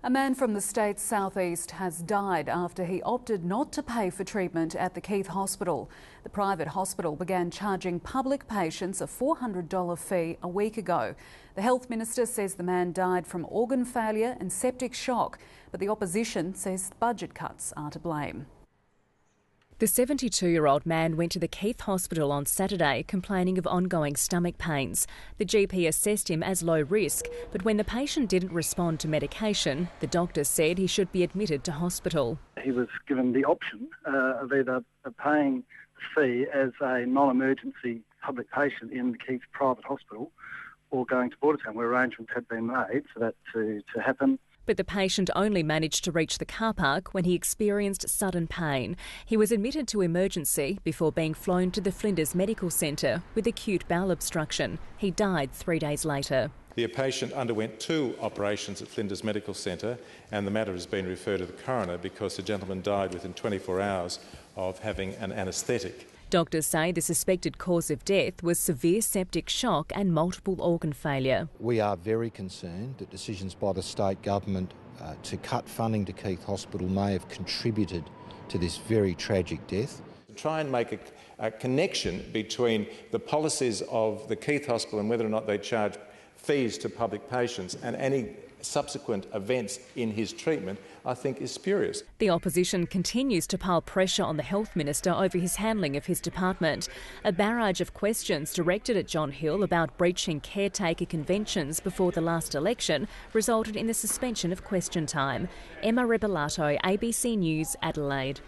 A man from the state's southeast has died after he opted not to pay for treatment at the Keith Hospital. The private hospital began charging public patients a $400 fee a week ago. The health minister says the man died from organ failure and septic shock, but the opposition says budget cuts are to blame. The 72-year-old man went to the Keith Hospital on Saturday complaining of ongoing stomach pains. The GP assessed him as low risk, but when the patient didn't respond to medication, the doctor said he should be admitted to hospital. He was given the option of either paying the fee as a non-emergency public patient in the Keith private hospital or going to Bordertown, where arrangements had been made for that to happen. But the patient only managed to reach the car park when he experienced sudden pain. He was admitted to emergency before being flown to the Flinders Medical Centre with acute bowel obstruction. He died 3 days later. The patient underwent 2 operations at Flinders Medical Centre, and the matter has been referred to the coroner because the gentleman died within 24 hours of having an anaesthetic. Doctors say the suspected cause of death was severe septic shock and multiple organ failure. We are very concerned that decisions by the state government to cut funding to Keith Hospital may have contributed to this very tragic death. Try and make a connection between the policies of the Keith Hospital and whether or not they charge fees to public patients and any subsequent events in his treatment, I think is spurious. The opposition continues to pile pressure on the health minister over his handling of his department. A barrage of questions directed at John Hill about breaching caretaker conventions before the last election resulted in the suspension of question time. Emma Rebellato, ABC News, Adelaide.